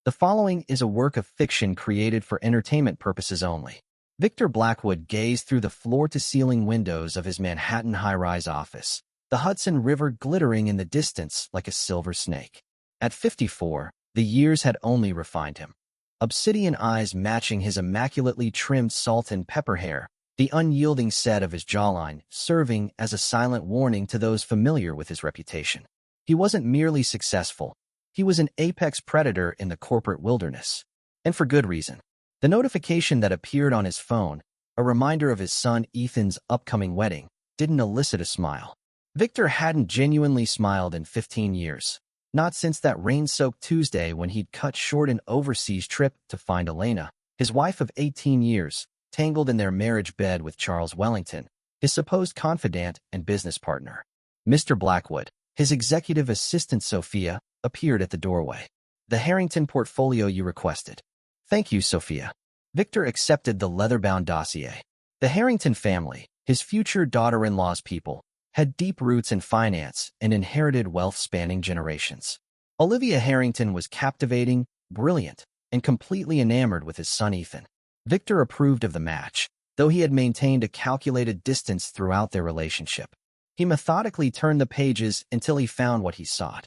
The following is a work of fiction created for entertainment purposes only. Victor Blackwood gazed through the floor-to-ceiling windows of his Manhattan high-rise office, the Hudson River glittering in the distance like a silver snake. At 54, the years had only refined him. Obsidian eyes matching his immaculately trimmed salt and pepper hair, the unyielding set of his jawline serving as a silent warning to those familiar with his reputation. He wasn't merely successful. He was an apex predator in the corporate wilderness. And for good reason. The notification that appeared on his phone, a reminder of his son Ethan's upcoming wedding, didn't elicit a smile. Victor hadn't genuinely smiled in 15 years. Not since that rain-soaked Tuesday when he'd cut short an overseas trip to find Elena, his wife of 18 years, tangled in their marriage bed with Charles Wellington, his supposed confidant and business partner. Mr. Blackwood, his executive assistant Sophia, appeared at the doorway. "The Harrington portfolio you requested." "Thank you, Sophia." Victor accepted the leather-bound dossier. The Harrington family, his future daughter-in-law's people, had deep roots in finance and inherited wealth spanning generations. Olivia Harrington was captivating, brilliant, and completely enamored with his son Ethan. Victor approved of the match, though he had maintained a calculated distance throughout their relationship. He methodically turned the pages until he found what he sought.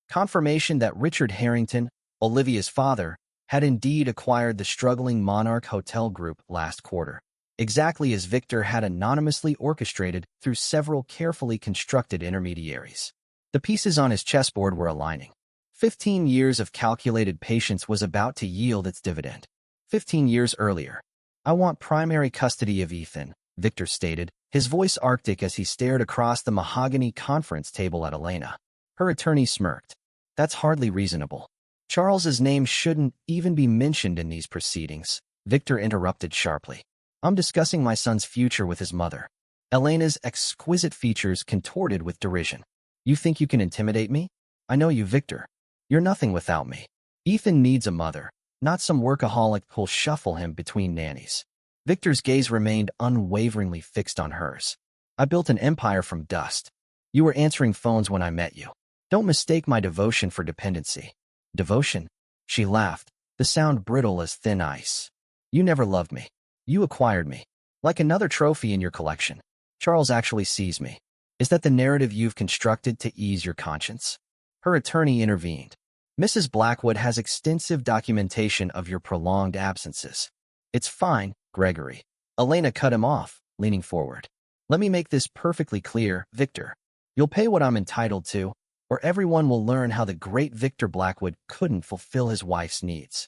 Confirmation that Richard Harrington, Olivia's father, had indeed acquired the struggling Monarch Hotel Group last quarter, exactly as Victor had anonymously orchestrated through several carefully constructed intermediaries. The pieces on his chessboard were aligning. 15 years of calculated patience was about to yield its dividend. 15 years earlier. "I want primary custody of Ethan," Victor stated, his voice arctic as he stared across the mahogany conference table at Elena. Her attorney smirked. "That's hardly reasonable. Charles's name shouldn't even be mentioned in these proceedings," Victor interrupted sharply. "I'm discussing my son's future with his mother." Elena's exquisite features contorted with derision. "You think you can intimidate me? I know you, Victor. You're nothing without me. Ethan needs a mother, not some workaholic who'll shuffle him between nannies." Victor's gaze remained unwaveringly fixed on hers. "I built an empire from dust. You were answering phones when I met you. Don't mistake my devotion for dependency." "Devotion?" She laughed, the sound brittle as thin ice. "You never loved me. You acquired me. Like another trophy in your collection. Charles actually sees me. Is that the narrative you've constructed to ease your conscience?" Her attorney intervened. "Mrs. Blackwood has extensive documentation of your prolonged absences." "It's fine, Gregory." Elena cut him off, leaning forward. "Let me make this perfectly clear, Victor. You'll pay what I'm entitled to, or everyone will learn how the great Victor Blackwood couldn't fulfill his wife's needs."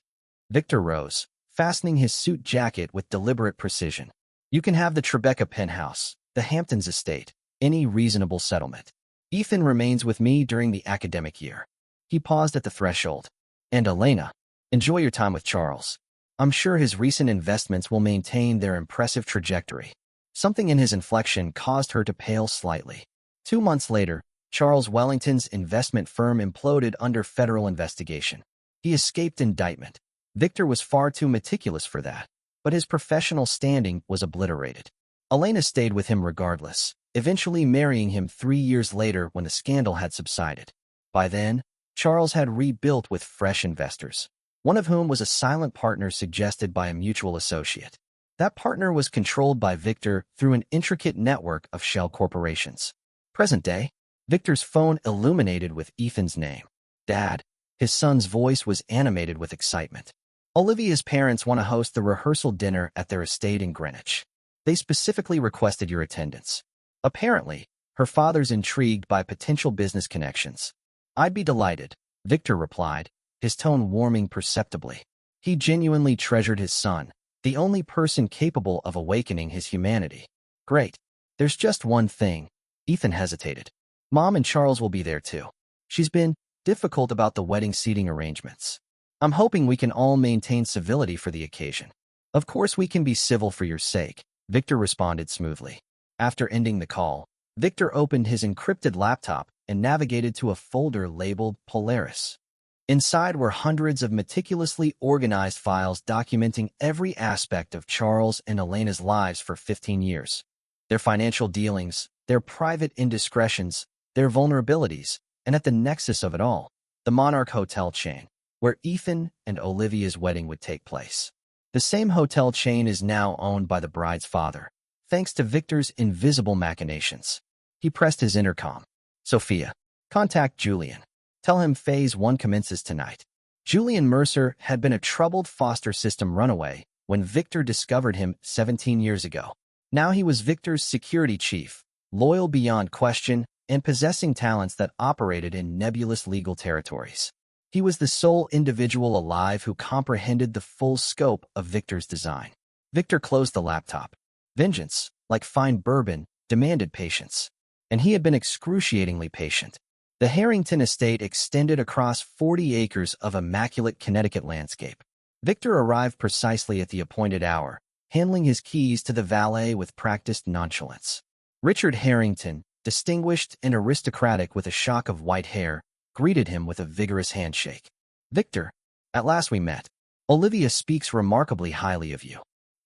Victor rose, fastening his suit jacket with deliberate precision. "You can have the Tribeca penthouse, the Hamptons estate, any reasonable settlement. Ethan remains with me during the academic year." He paused at the threshold. "And Elena, enjoy your time with Charles. I'm sure his recent investments will maintain their impressive trajectory." Something in his inflection caused her to pale slightly. 2 months later, Charles Wellington's investment firm imploded under federal investigation. He escaped indictment. Victor was far too meticulous for that, but his professional standing was obliterated. Elena stayed with him regardless, eventually marrying him 3 years later when the scandal had subsided. By then, Charles had rebuilt with fresh investors, one of whom was a silent partner suggested by a mutual associate. That partner was controlled by Victor through an intricate network of shell corporations. Present day, Victor's phone illuminated with Ethan's name. "Dad." His son's voice was animated with excitement. "Olivia's parents want to host the rehearsal dinner at their estate in Greenwich. They specifically requested your attendance. Apparently, her father's intrigued by potential business connections." "I'd be delighted," Victor replied, his tone warming perceptibly. He genuinely treasured his son, the only person capable of awakening his humanity. "Great. There's just one thing." Ethan hesitated. "Mom and Charles will be there too. She's been difficult about the wedding seating arrangements. I'm hoping we can all maintain civility for the occasion." "Of course we can be civil for your sake," Victor responded smoothly. After ending the call, Victor opened his encrypted laptop and navigated to a folder labeled Polaris. Inside were hundreds of meticulously organized files documenting every aspect of Charles and Elena's lives for 15 years. Their financial dealings, their private indiscretions, their vulnerabilities, and at the nexus of it all, the Monarch Hotel chain, where Ethan and Olivia's wedding would take place. The same hotel chain is now owned by the bride's father, thanks to Victor's invisible machinations. He pressed his intercom. Sophia, contact Julian. Tell him Phase 1 commences tonight. Julian Mercer had been a troubled foster system runaway when Victor discovered him 17 years ago. Now he was Victor's security chief, loyal beyond question and possessing talents that operated in nebulous legal territories. He was the sole individual alive who comprehended the full scope of Victor's design. Victor closed the laptop. Vengeance, like fine bourbon, demanded patience. And he had been excruciatingly patient. The Harrington estate extended across 40 acres of immaculate Connecticut landscape. Victor arrived precisely at the appointed hour, handling his keys to the valet with practiced nonchalance. Richard Harrington, distinguished and aristocratic with a shock of white hair, greeted him with a vigorous handshake. Victor, at last we met. Olivia speaks remarkably highly of you.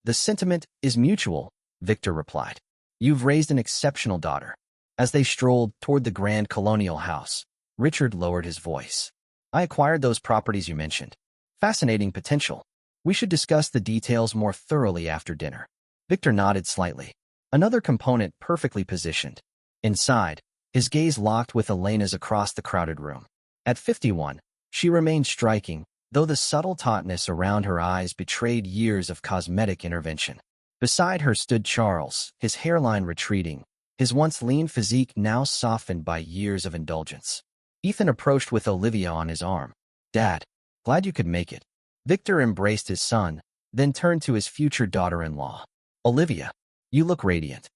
The sentiment is mutual, Victor replied. You've raised an exceptional daughter. As they strolled toward the grand colonial house, Richard lowered his voice. I acquired those properties you mentioned. Fascinating potential. We should discuss the details more thoroughly after dinner. Victor nodded slightly. Another component perfectly positioned. Inside, his gaze locked with Elena's across the crowded room. At 51, she remained striking, though the subtle tautness around her eyes betrayed years of cosmetic intervention. Beside her stood Charles, his hairline retreating, his once lean physique now softened by years of indulgence. Ethan approached with Olivia on his arm. Dad, glad you could make it. Victor embraced his son, then turned to his future daughter-in-law. Olivia, you look radiant.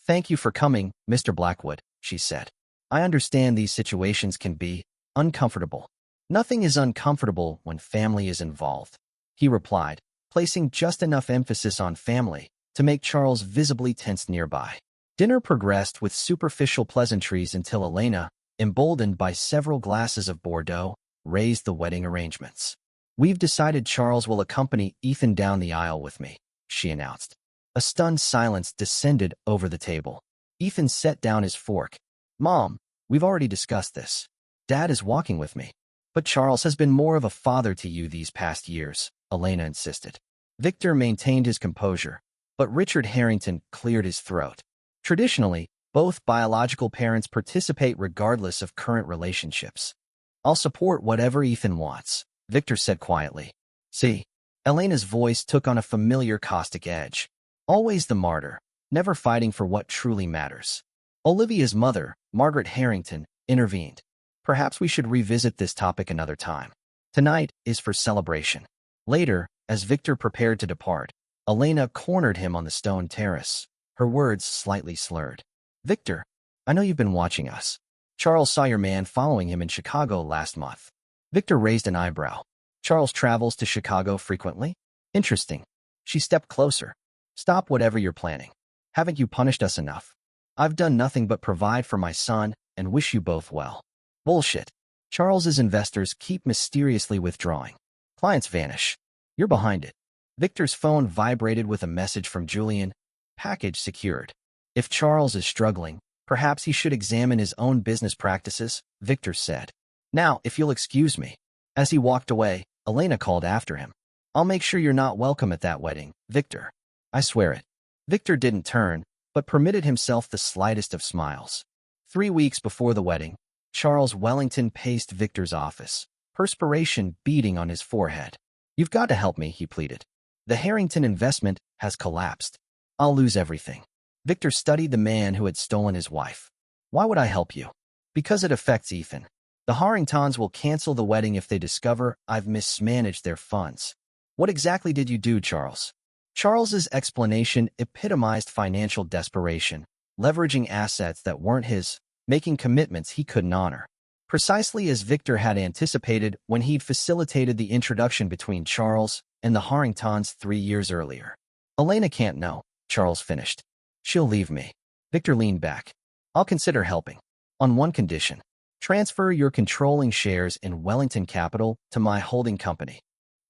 Thank you for coming, Mr. Blackwood, she said. I understand these situations can be uncomfortable. Nothing is uncomfortable when family is involved, he replied, placing just enough emphasis on family to make Charles visibly tense nearby. Dinner progressed with superficial pleasantries until Elena, emboldened by several glasses of Bordeaux, raised the wedding arrangements. We've decided Charles will accompany Ethan down the aisle with me, she announced. A stunned silence descended over the table. Ethan set down his fork. Mom, we've already discussed this. Dad is walking with me. But Charles has been more of a father to you these past years, Elena insisted. Victor maintained his composure, but Richard Harrington cleared his throat. Traditionally, both biological parents participate regardless of current relationships. I'll support whatever Ethan wants, Victor said quietly. See, Elena's voice took on a familiar caustic edge. Always the martyr, never fighting for what truly matters. Olivia's mother, Margaret Harrington, intervened. Perhaps we should revisit this topic another time. Tonight is for celebration. Later, as Victor prepared to depart, Elena cornered him on the stone terrace, her words slightly slurred. Victor, I know you've been watching us. Charles saw your man following him in Chicago last month. Victor raised an eyebrow. Charles travels to Chicago frequently? Interesting. She stepped closer. Stop whatever you're planning. Haven't you punished us enough? I've done nothing but provide for my son and wish you both well. Bullshit. Charles's investors keep mysteriously withdrawing. Clients vanish. You're behind it. Victor's phone vibrated with a message from Julian. Package secured. If Charles is struggling, perhaps he should examine his own business practices, Victor said. Now, if you'll excuse me. As he walked away, Elena called after him. I'll make sure you're not welcome at that wedding, Victor. I swear it. Victor didn't turn, but permitted himself the slightest of smiles. 3 weeks before the wedding, Charles Wellington paced Victor's office, perspiration beading on his forehead. You've got to help me, he pleaded. The Harrington investment has collapsed. I'll lose everything. Victor studied the man who had stolen his wife. Why would I help you? Because it affects Ethan. The Harringtons will cancel the wedding if they discover I've mismanaged their funds. What exactly did you do, Charles? Charles's explanation epitomized financial desperation, leveraging assets that weren't his, making commitments he couldn't honor. Precisely as Victor had anticipated when he'd facilitated the introduction between Charles and the Harringtons 3 years earlier. Elena can't know, Charles finished. She'll leave me. Victor leaned back. I'll consider helping. On one condition. Transfer your controlling shares in Wellington Capital to my holding company.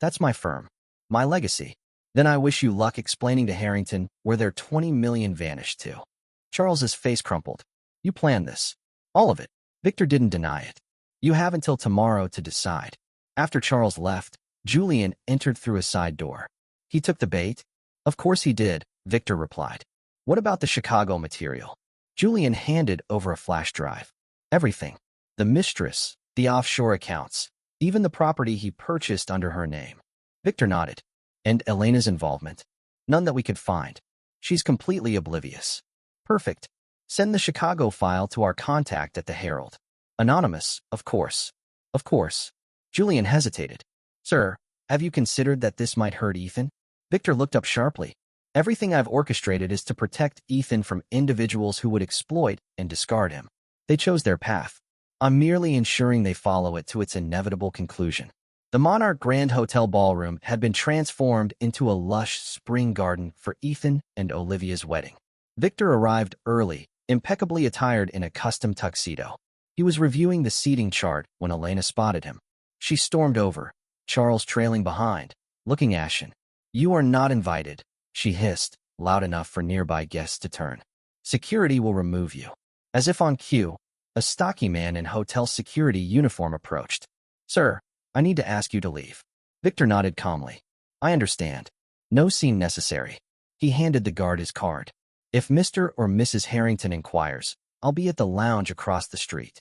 That's my firm. My legacy. Then I wish you luck explaining to Harrington where their $20 million vanished to. Charles's face crumpled. You planned this. All of it. Victor didn't deny it. You have until tomorrow to decide. After Charles left, Julian entered through a side door. He took the bait? Of course he did, Victor replied. What about the Chicago material? Julian handed over a flash drive. Everything. The mistress, the offshore accounts, even the property he purchased under her name. Victor nodded. And Elena's involvement? None that we could find. She's completely oblivious. Perfect. Send the Chicago file to our contact at the Herald. Anonymous, of course. Of course. Julian hesitated. Sir, have you considered that this might hurt Ethan? Victor looked up sharply. Everything I've orchestrated is to protect Ethan from individuals who would exploit and discard him. They chose their path. I'm merely ensuring they follow it to its inevitable conclusion. The Monarch Grand Hotel ballroom had been transformed into a lush spring garden for Ethan and Olivia's wedding. Victor arrived early, impeccably attired in a custom tuxedo. He was reviewing the seating chart when Elena spotted him. She stormed over, Charles trailing behind, looking ashen. You are not invited, she hissed, loud enough for nearby guests to turn. Security will remove you. As if on cue, a stocky man in hotel security uniform approached. Sir, I need to ask you to leave. Victor nodded calmly. I understand. No scene necessary. He handed the guard his card. If Mr. or Mrs. Harrington inquires, I'll be at the lounge across the street.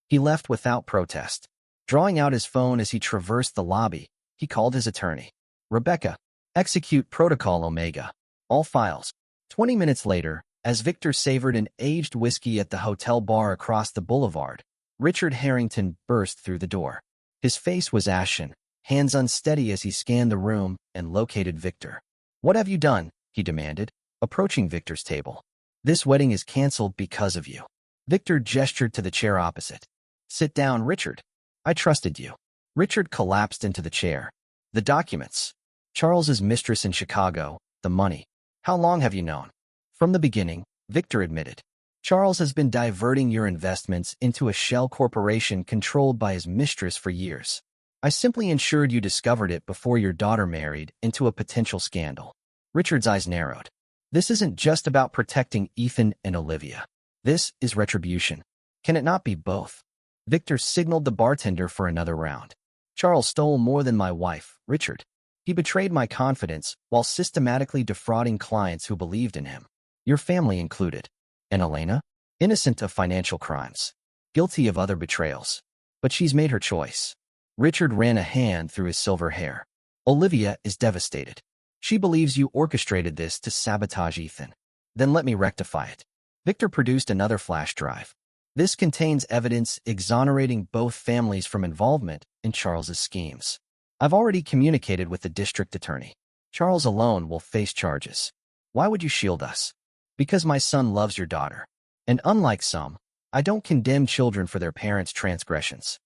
He left without protest. Drawing out his phone as he traversed the lobby, he called his attorney. Rebecca, execute Protocol Omega. All files. 20 minutes later, as Victor savored an aged whiskey at the hotel bar across the boulevard, Richard Harrington burst through the door. His face was ashen, hands unsteady as he scanned the room and located Victor. What have you done? He demanded, approaching Victor's table. This wedding is canceled because of you. Victor gestured to the chair opposite. Sit down, Richard. I trusted you. Richard collapsed into the chair. The documents. Charles's mistress in Chicago, the money. How long have you known? From the beginning, Victor admitted. Charles has been diverting your investments into a shell corporation controlled by his mistress for years. I simply ensured you discovered it before your daughter married into a potential scandal. Richard's eyes narrowed. This isn't just about protecting Ethan and Olivia. This is retribution. Can it not be both? Victor signaled the bartender for another round. Charles stole more than my wife, Richard. He betrayed my confidence while systematically defrauding clients who believed in him. Your family included. And Elena? Innocent of financial crimes. Guilty of other betrayals. But she's made her choice. Richard ran a hand through his silver hair. Olivia is devastated. She believes you orchestrated this to sabotage Ethan. Then let me rectify it. Victor produced another flash drive. This contains evidence exonerating both families from involvement in Charles's schemes. I've already communicated with the district attorney. Charles alone will face charges. Why would you shield us? Because my son loves your daughter. And unlike some, I don't condemn children for their parents' transgressions.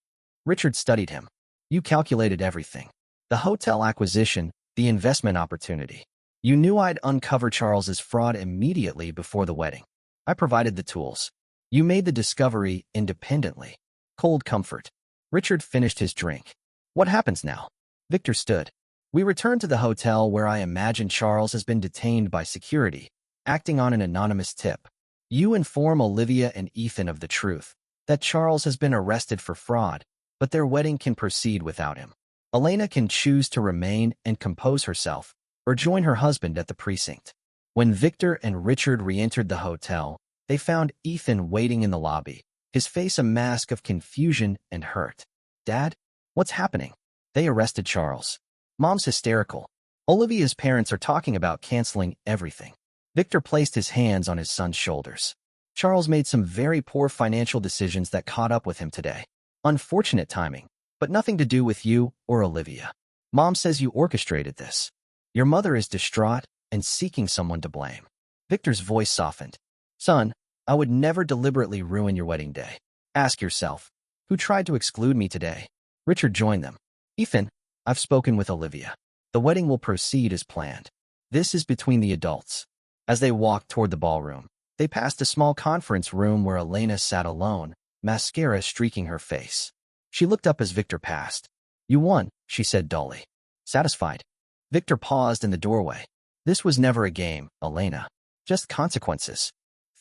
Richard studied him. You calculated everything. The hotel acquisition, the investment opportunity. You knew I'd uncover Charles's fraud immediately before the wedding. I provided the tools. You made the discovery independently. Cold comfort. Richard finished his drink. What happens now? Victor stood. We return to the hotel where I imagine Charles has been detained by security, acting on an anonymous tip. You inform Olivia and Ethan of the truth, that Charles has been arrested for fraud, but their wedding can proceed without him. Elena can choose to remain and compose herself, or join her husband at the precinct. When Victor and Richard re-entered the hotel, they found Ethan waiting in the lobby, his face a mask of confusion and hurt. Dad? What's happening? They arrested Charles. Mom's hysterical. Olivia's parents are talking about canceling everything. Victor placed his hands on his son's shoulders. Charles made some very poor financial decisions that caught up with him today. Unfortunate timing, but nothing to do with you or Olivia. Mom says you orchestrated this. Your mother is distraught and seeking someone to blame. Victor's voice softened. Son, I would never deliberately ruin your wedding day. Ask yourself, who tried to exclude me today? Richard joined them. Ethan, I've spoken with Olivia. The wedding will proceed as planned. This is between the adults. As they walked toward the ballroom, they passed a small conference room where Elena sat alone, mascara streaking her face. She looked up as Victor passed. You won, she said dully. Satisfied? Victor paused in the doorway. This was never a game, Elena. Just consequences.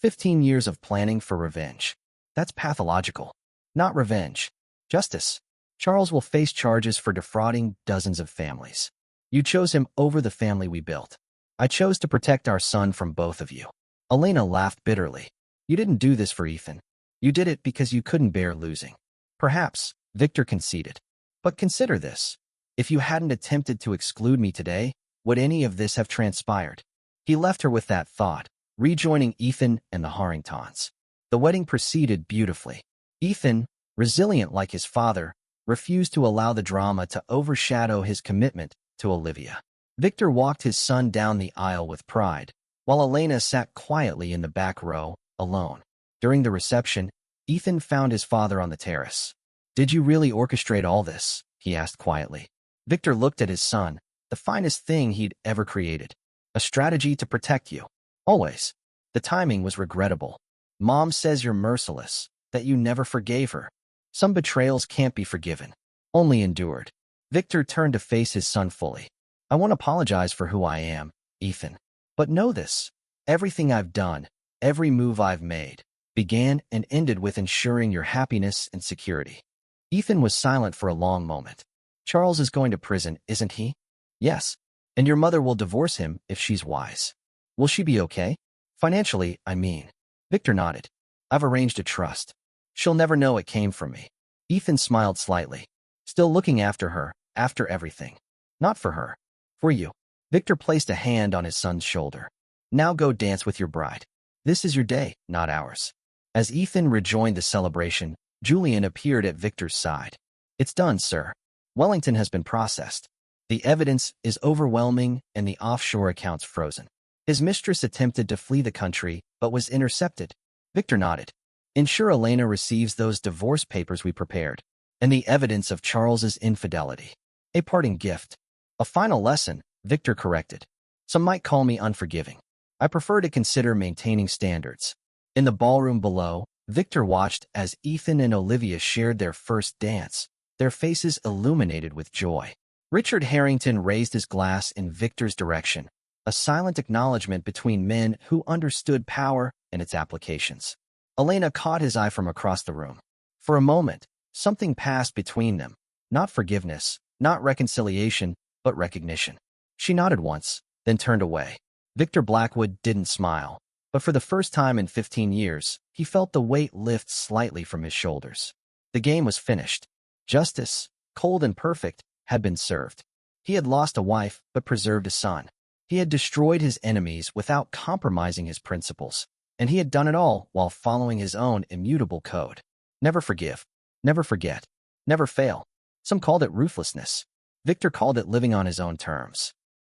15 years of planning for revenge. That's pathological. Not revenge. Justice. Charles will face charges for defrauding dozens of families. You chose him over the family we built. I chose to protect our son from both of you." Elena laughed bitterly. "You didn't do this for Ethan. You did it because you couldn't bear losing." "Perhaps," Victor conceded. "But consider this. If you hadn't attempted to exclude me today, would any of this have transpired?" He left her with that thought, rejoining Ethan and the Harringtons. The wedding proceeded beautifully. Ethan, resilient like his father, refused to allow the drama to overshadow his commitment to Olivia. Victor walked his son down the aisle with pride, while Elena sat quietly in the back row, alone. During the reception, Ethan found his father on the terrace. "Did you really orchestrate all this?" he asked quietly. Victor looked at his son, the finest thing he'd ever created. "A strategy to protect you. Always. The timing was regrettable. Mom says you're merciless, that you never forgave her. Some betrayals can't be forgiven, only endured." Victor turned to face his son fully. "I won't apologize for who I am, Ethan. But know this. Everything I've done, every move I've made, began and ended with ensuring your happiness and security." Ethan was silent for a long moment. "Charles is going to prison, isn't he?" "Yes. And your mother will divorce him if she's wise." "Will she be okay? Financially, I mean." Victor nodded. "I've arranged a trust. She'll never know it came from me." Ethan smiled slightly. "Still looking after her, after everything." "Not for her. For you." Victor placed a hand on his son's shoulder. "Now go dance with your bride. This is your day, not ours." As Ethan rejoined the celebration, Julian appeared at Victor's side. "It's done, sir. Wellington has been processed. The evidence is overwhelming and the offshore accounts frozen. His mistress attempted to flee the country, but was intercepted." Victor nodded. "Ensure Elena receives those divorce papers we prepared, and the evidence of Charles's infidelity. A parting gift." "A final lesson," Victor corrected. "Some might call me unforgiving. I prefer to consider maintaining standards." In the ballroom below, Victor watched as Ethan and Olivia shared their first dance, their faces illuminated with joy. Richard Harrington raised his glass in Victor's direction, a silent acknowledgement between men who understood power and its applications. Elena caught his eye from across the room. For a moment, something passed between them. Not forgiveness, not reconciliation, but recognition. She nodded once, then turned away. Victor Blackwood didn't smile, but for the first time in 15 years, he felt the weight lift slightly from his shoulders. The game was finished. Justice, cold and perfect, had been served. He had lost a wife, but preserved a son. He had destroyed his enemies without compromising his principles, and he had done it all while following his own immutable code. Never forgive, never forget, never fail. Some called it ruthlessness. Victor called it living on his own terms.